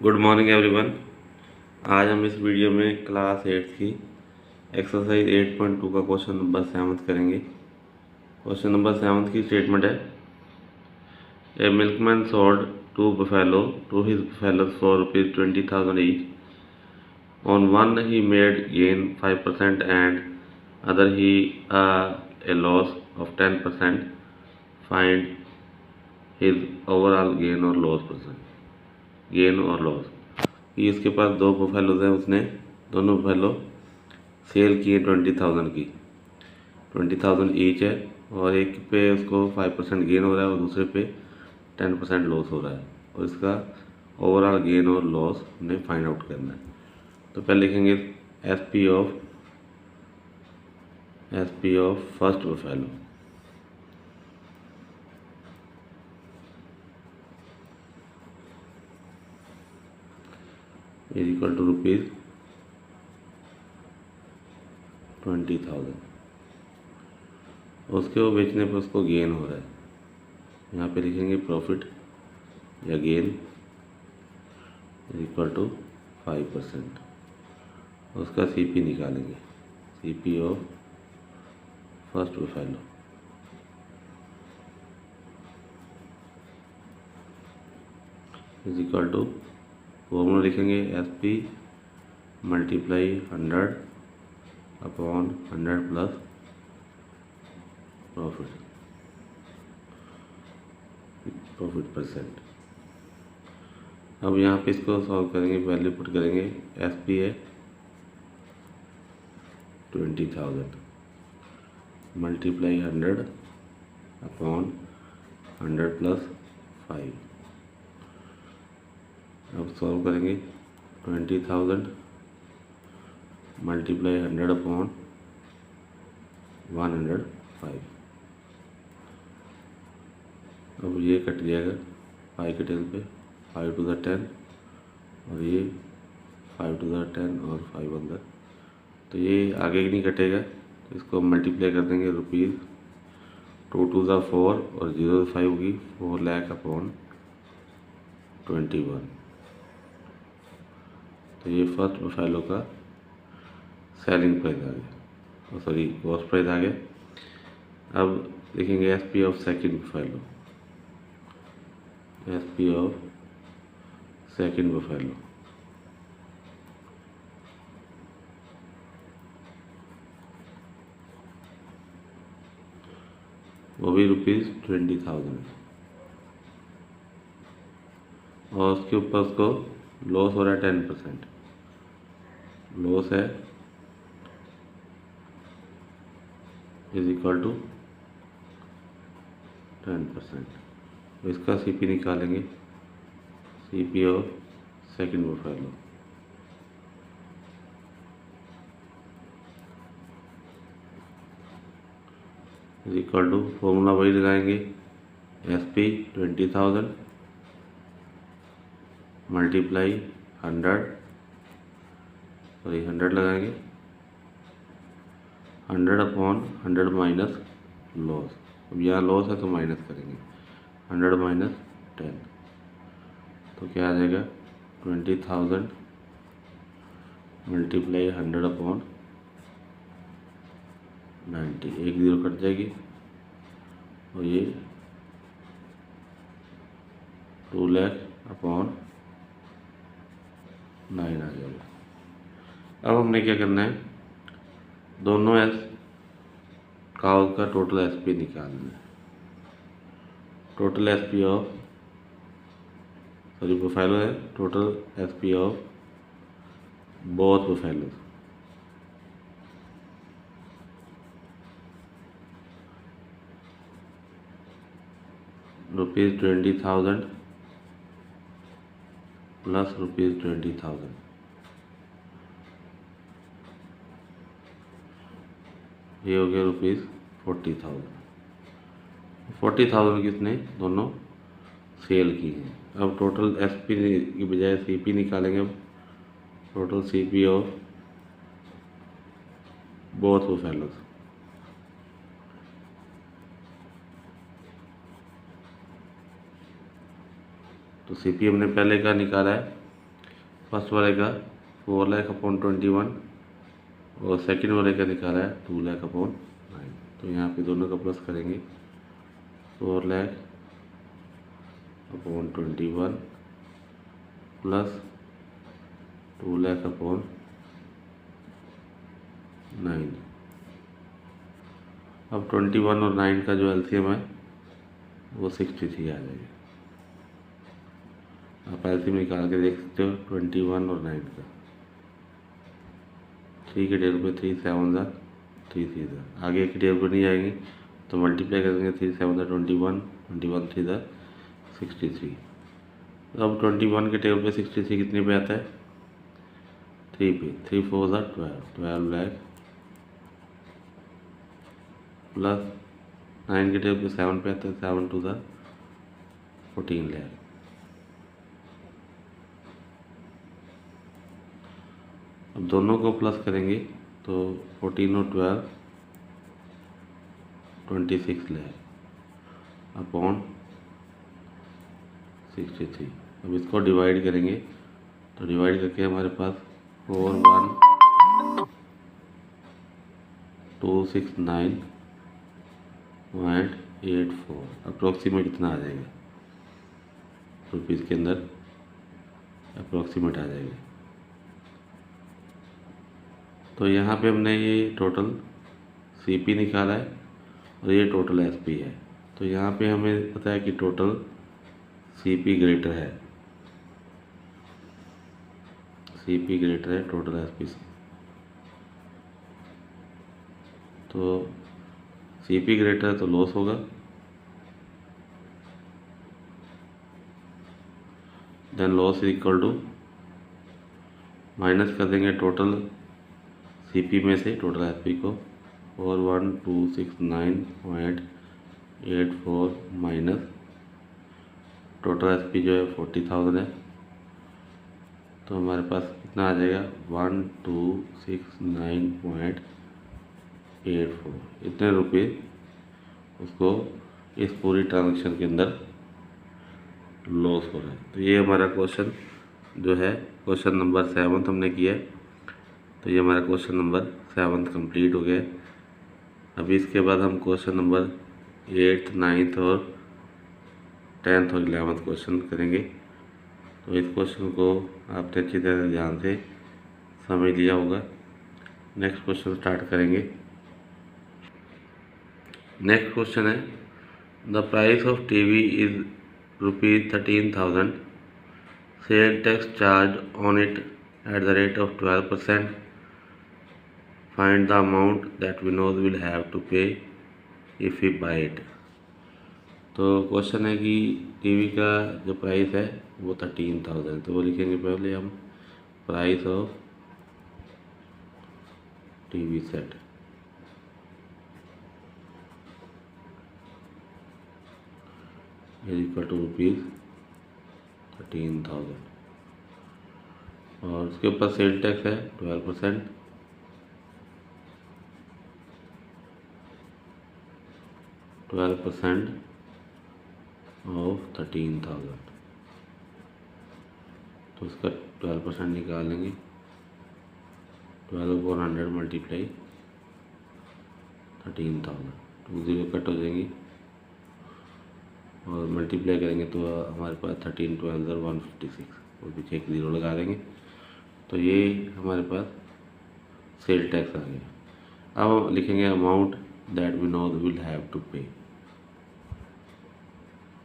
Good morning everyone. आज हम इस वीडियो में क्लास 8 की एक्सरसाइज 8.2 का क्वेश्चन नंबर 7 करेंगे। क्वेश्चन नंबर 7 की स्टेटमेंट है, a milkman sold two buffalo to his buffaloes for ₹20,000 each. On one he made gain 5% and other he a loss of 10%। Find his overall gain और loss. कि इसके पास दो buffaloes हैं, उसने दोनों बफेलो सेल किए 20,000 की, 20,000 ईच है, और एक पे उसको 5% गेन हो रहा है और दूसरे पे 10% लॉस हो रहा है, और इसका ओवरऑल गेन और लॉस हमें फाइंड आउट करना है। तो पहले लिखेंगे S P of first buffalo is equal to ₹20,000। उसके वो बेचने पर उसको गेन हो रहा है, यहाँ पे लिखेंगे प्रॉफिट या गेन इज इक्वल टू 5%। उसका सीपी निकालेंगे, CP of first buffalo is equal to, formula लिखेंगे SP multiply 100 upon 100 plus profit percent. अब यहाँ पे इसको सॉल्व करेंगे, वैल्यू पुट करेंगे। SP है 20,000 मल्टीप्लाई 100 अपॉन 100 प्लस 5। अब सॉल्व करेंगे, 20,000 मल्टीप्लाई 100 अपॉन 105। अब ये कट जाएगा 5 के टेल पे, 5 टू द 10, और ये 5 टू द 10 और 5 अंदर, तो ये आगे नहीं कटेगा, तो इसको मल्टीप्लाई कर देंगे। ₹2 टू द 4 और 0 5 होगी, 4 लाख अपॉन 21। तो ये फर्स्ट बफेलो का सेलिंग प्राइस आ गया, सॉरी कॉस्ट प्राइस आ गया। अब लिखेंगे SP of second buffalo, SP of second buffalo वो भी ₹20,000, और उसके ऊपर उसको लॉस हो रहा है 10%, लॉस है इज इक्वल टू 10%। इसका सीपी निकालेंगे, CP of second buffalo is equal to, formula वही लगाएंगे, SP 20,000 मल्टीप्लाई 100 लगाएंगे, 100 अपॉन 100 माइनस लॉस। अब यहाँ लॉस है तो माइनस करेंगे, 100 माइनस 10, तो क्या आ जाएगा, 20,000 मल्टीप्लाई 100 अपॉन 90, एक 0 कट जाएगी, और ये 2 लाख अपॉन 9 आ जाएगा। अब हमने क्या करना है, दोनों काउज का टोटल SP निकालना है। Total SP of, sorry buffalo है, total SP of both buffalo ₹20,000 plus ₹20,000, ये हो गया ₹40,000। 40,000 किसने दोनों सेल की हैं। अब टोटल SP की बजाय CP निकालेंगे। अब total CP of both buffaloes, तो CP हमने पहले का निकाला है फर्स्ट वाले का 4,00,000/21 और सेकंड वाले का निकाला है 2,00,000/9। तो यहाँ पे दोनों का प्लस करेंगे 4,00,000/21 प्लस 2,00,000/9। अब 21 और 9 का जो एलसीएम है वो 63 आ जाएगा। आप एलसीएम निकाल के देख सकते हो 21 और 9 का। 3 के टेबल पे 3 7 ज़ा 3 3 ज़ा, आगे की टेबल पर नहीं आएंगे तो मल्टीप्लाई करेंगे 3 7 ज़ा 21, 21 3 ज़ा 63। अब 21 के टेबल पे 63 कितने पे आता है? 3 पे, 3 4 ज़ा 12 लाख प्लस 9 के टेबल पे 7 पे आता है 7 2 ज़ा 14 लाख। अब दोनों को प्लस करेंगे तो 14 और 12 26 लाख अपॉन 63। अब इसको डिवाइड करेंगे तो डिवाइड करके हमारे पास 41,269.84 अप्रोक्सीमेट इतना आ जाएगा रुपीज़ के अंदर, अप्रोक्सीमेट आ जाएगा। तो यहाँ पे हमने ये टोटल सीपी निकाला है और ये टोटल एसपी है। तो यहाँ पे हमें पता है कि टोटल सीपी ग्रेटर है, सीपी ग्रेटर है टोटल एसपी से। तो सीपी ग्रेटर है तो लॉस होगा, then loss is equal to minus कर देंगे टोटल सीपी में से टोटल एसपी को 41,269.84 माइनस टोटल एसपी जो है 40,000 है। तो हमारे पास कितना आ जाएगा 1269.84। इतने रुपये उसको इस पूरी ट्रांजेक्शन के अंदर लॉस हो रहा है। तो ये हमारा क्वेश्चन जो है क्वेश्चन नंबर 7 हमने किया है। तो ये हमारा क्वेश्चन नंबर 7 कंप्लीट हो गया। अभी इसके बाद हम क्वेश्चन नंबर 8th 9th और 10th और 11th क्वेश्चन करेंगे। तो इस क्वेश्चन को आपने अच्छी तरह ध्यान से समझ लिया होगा। नेक्स्ट क्वेश्चन स्टार्ट करेंगे। नेक्स्ट क्वेश्चन है the price of TV is ₹13,000, sale tax charge on it at the rate of 12%, find the amount that Vinod will have to pay if he buy it. तो question है कि TV का जो price है वो 13,000। तो वो लिखेंगे पहले हम price of TV set is equal to ₹13,000 और उसके ऊपर सेल टैक्स है 12%, 12% ऑफ 13,000। तो उसका 12% निकाल लेंगे 12/100 मल्टीप्लाई 13,000, 2 0 कट हो जाएंगी और मल्टीप्लाई करेंगे तो हमारे पास 13 12 156 और पीछे एक 0 लगा देंगे। तो ये हमारे पास सेल टैक्स आ गया। अब लिखेंगे amount that Vinod will have to pay,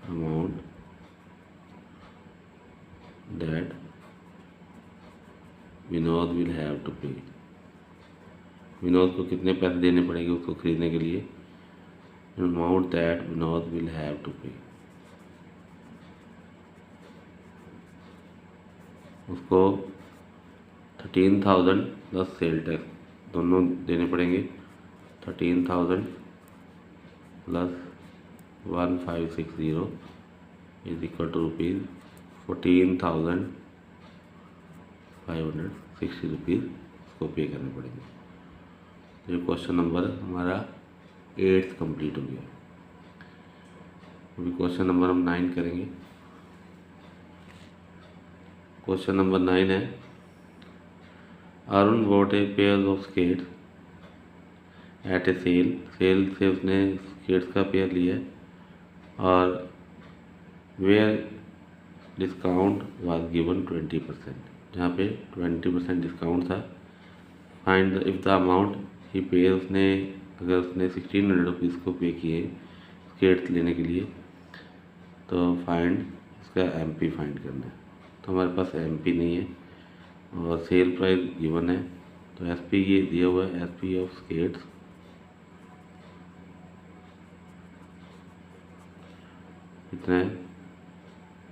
amount that Vinod will have to pay. Vinod को कितने पैसे देने पड़ेंगे उसको खरीदने के लिए, amount that Vinod will have to pay. उसको 13,000 प्लस सेल टैक्स दोनों देने पड़ेंगे। 13,000 प्लस 1560 इज इक्वल टू ₹14,560 उसको पे करने पड़ेंगे। तो ये क्वेश्चन नंबर हमारा 8th कंप्लीट हो गया। अभी क्वेश्चन नंबर हम 9 करेंगे। क्वेश्चन नंबर 9 है, Arun bought a pair of skates at a sale. Sale से उसने स्केट्स का पेयर लिया और वेयर डिस्काउंट वाज गिवन 20%, जहाँ पे 20% डिस्काउंट था। फाइंड इफ़ द अमाउंट ही पे, उसने अगर उसने 1600 रुपीज़ को पे किए स्केट्स लेने के लिए, तो फाइंड इसका एमपी फाइंड करना है। तो हमारे पास एमपी नहीं है और सेल प्राइस गिवन है, तो एसपी ये दिया हुआ है, एसपी ऑफ स्केट्स कितना है,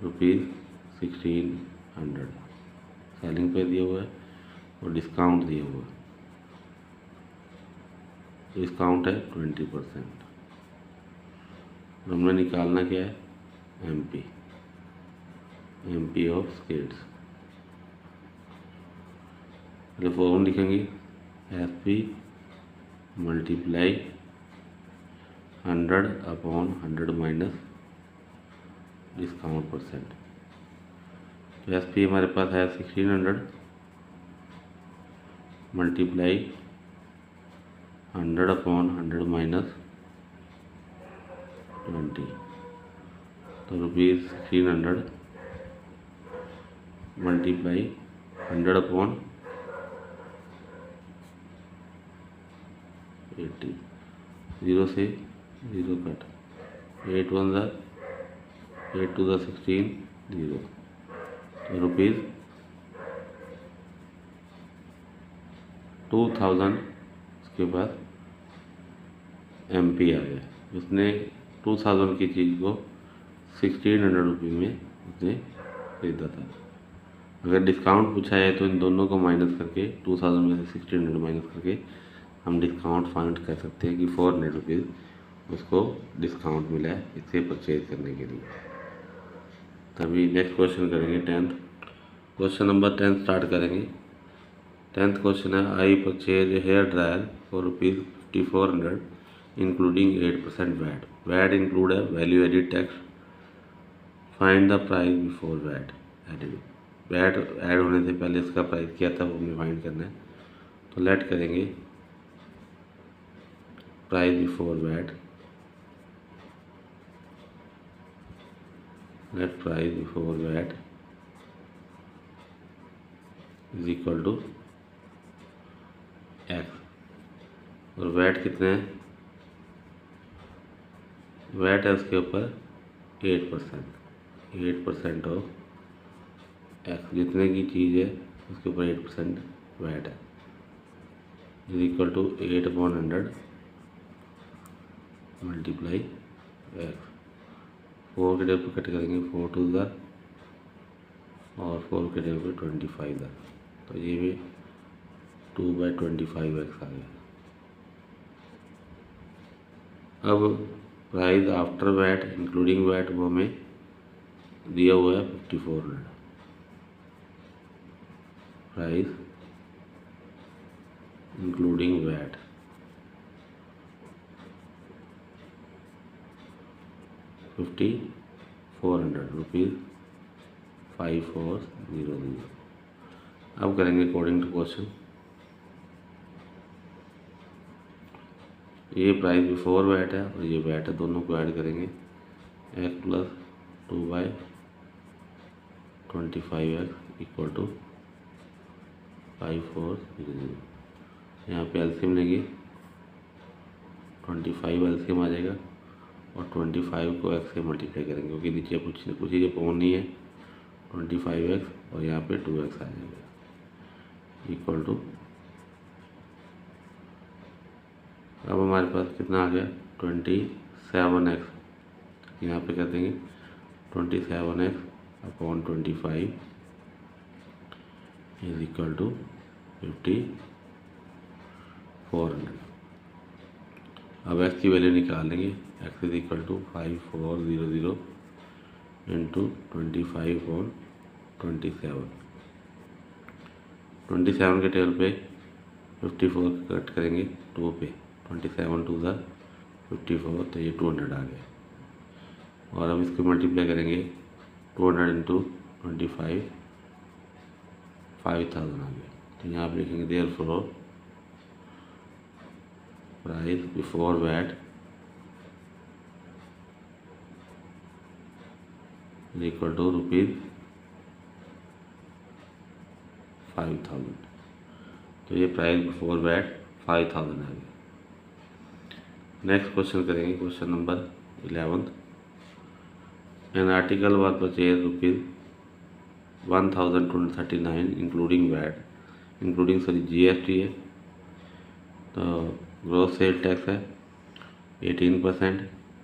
₹1600 सेलिंग पे दिया हुआ है और डिस्काउंट दिया हुआ है, डिस्काउंट है 20%। हमने निकालना क्या है, एमपी, एमपी ऑफ स्केट्स। पहले फॉर्मूला लिखेंगे, एसपी मल्टीप्लाई 100/100 माइनस डिस्काउंट %। तो एसपी हमारे पास है 1600 मल्टीप्लाई 100/100 माइनस 20, तो ₹1600 मल्टीप्लाई 100/80, 0 से 0 कट, 8 1 ज़ा 8 2 ज़ा 16, 0, तो ₹2000 उसके बाद एमपी आ गया। उसने 2000 की चीज़ को 1600 रुपये में उसने खरीदा था। अगर डिस्काउंट पूछा है तो इन दोनों को माइनस करके 2000 में से 1600 माइनस करके हम डिस्काउंट फाइंड कर सकते हैं कि 400 रुपीज़ उसको डिस्काउंट मिला है इसे परचेज करने के लिए। तभी नेक्स्ट क्वेश्चन करेंगे 10th। क्वेश्चन नंबर 10 स्टार्ट करेंगे। 10th क्वेश्चन है, I purchase hair dryer for ₹5400 including 8% VAT. VAT include है value added tax. Find the price before VAT added. VAT add होने से पहले इसका प्राइस क्या था वो हमें फाइंड करना है। तो लेट करेंगे price before VAT, let price before VAT is equal to x. और वैट कितने हैं, वैट है उसके ऊपर 8% ऑफ एक्स, जितने की चीज़ है उसके ऊपर 8% वैट है, is equal to 8/100 multiply x. 4 के डेब पे कट करेंगे, 4 2 ज़ा और 4 के डेब पे 25 ज़ा, तो ये भी 2/25x आ गया। अब price after VAT including VAT वो हमें दिया हुआ है 5400। Price including VAT 5400 rupees 5400। अब करेंगे अकॉर्डिंग टू क्वेश्चन। ये प्राइस बिफोर वैट है और ये वैट है, दोनों को ऐड करेंगे, x + 2/25x इक्वल टू 5400। यहाँ पे एलसीएम लेंगे, 25 एलसीएम आ जाएगा और 25 को x से मल्टीप्लाई करेंगे क्योंकि नीचे कुछ चीज़ें पॉन नहीं है, 25x और यहाँ पे 2x आ जाएगा इक्वल टू, अब हमारे पास कितना आ गया 27x, यहाँ पे कर देंगे 27x/25 इज इक्वल टू 5400। अब x की वैल्यू निकाल लेंगे, x is equal to 5400 into 25/27। 27 के टेबल पे 54 कट करेंगे 2 पे, 27 2 ज़ा 54, तो ये 200 आ गया। और अब इसको मल्टीप्लाई करेंगे 200 इंटू 25 5000 आ गया। तो यहाँ आप लिखेंगे therefore price before VAT equal to ₹5000। तो ये प्राइस बिफोर वैट 5000 आ गया। नेक्स्ट क्वेश्चन करेंगे, question number 11। An article was purchase ₹1239 including VAT, including GST है। तो ग्रॉस सेल टैक्स है 18%।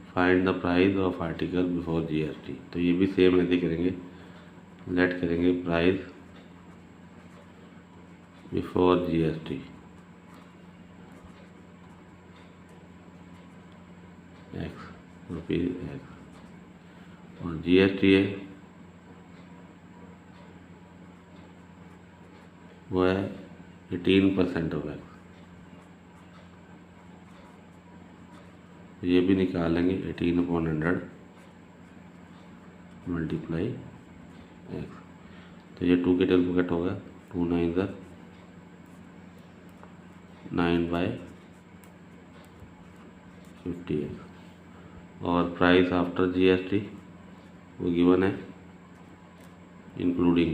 Find the price of article before GST। तो ये भी सेम ऐसे करेंगे, लेट करेंगे price before GST x ₹X और GST है वो है 18% ऑफ एक्स। ये भी निकालेंगे 18/100 मल्टीप्लाई एक्स। तो ये 2 के टेल पे कट होगा, 2 9 ज़ा 9/50x। और प्राइस आफ्टर GST वो गिवन है इंक्लूडिंग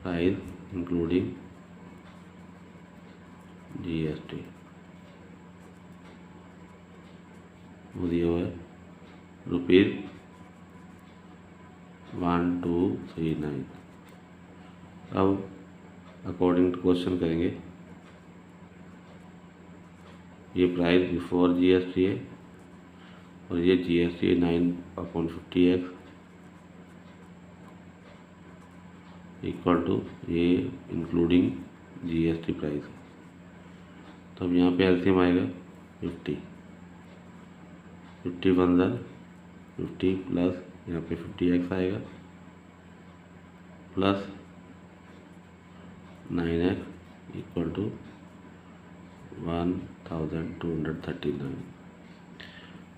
प्राइस इंक्लूडिंग GST वो दिया हुआ है ₹1239। अब अकॉर्डिंग टू क्वेश्चन करेंगे, ये प्राइस बिफोर GST है और ये GST है 9/50x इक्वल टू ये इंक्लूडिंग GST प्राइस। तो अब यहाँ पे एलसीएम आएगा 50 1 ज़ा 50 प्लस यहाँ पे 50x आएगा प्लस 9x इक्वल टू 1239।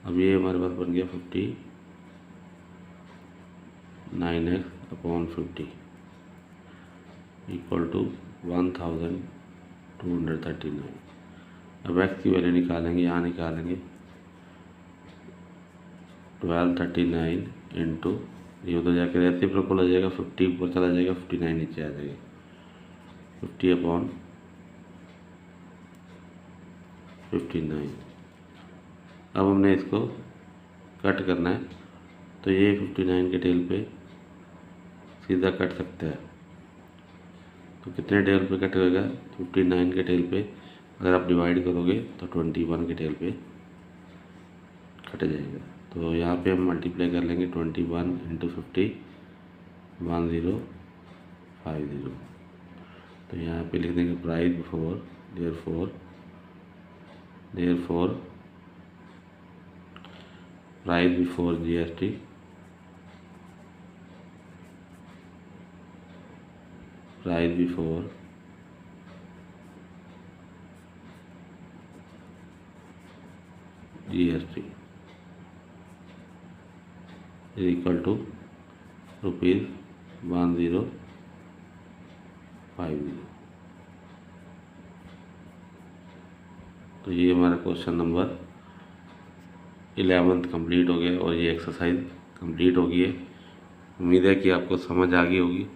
अब ये हमारे पास बन गया 59x/50 इक्वल टू 1239। अब x की वैल्यू निकालेंगे, यहाँ निकालेंगे 1239 इंटू ये उधर जाकर रेसिप्रोकल हो जाएगा, 50 ऊपर चला जाएगा, 59 नीचे आ जाएगा, 50/59। अब हमने इसको कट करना है, तो ये 59 के टेल पे सीधा कट सकता है। तो कितने टेल पे कट होगा? 59 के टेल पे अगर आप डिवाइड करोगे तो 21 के टेल पे कट जाएगा। तो यहाँ पे हम मल्टीप्लाई कर लेंगे 21 इंटू 50 1050। तो यहाँ पे लिख देंगे price before therefore price before GST price before GST is equal to ₹1050। तो ये हमारा क्वेश्चन नंबर 11 कंप्लीट हो गया और ये एक्सरसाइज कंप्लीट हो गई है। उम्मीद है कि आपको समझ आ गई होगी।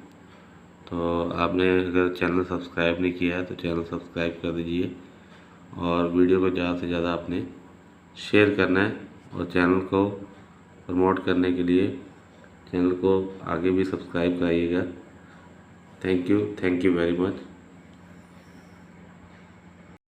तो आपने अगर चैनल सब्सक्राइब नहीं किया है तो चैनल सब्सक्राइब कर दीजिए और वीडियो को ज़्यादा से ज़्यादा आपने शेयर करना है और चैनल को प्रमोट करने के लिए चैनल को आगे भी सब्सक्राइब कराइएगा। Thank you very much.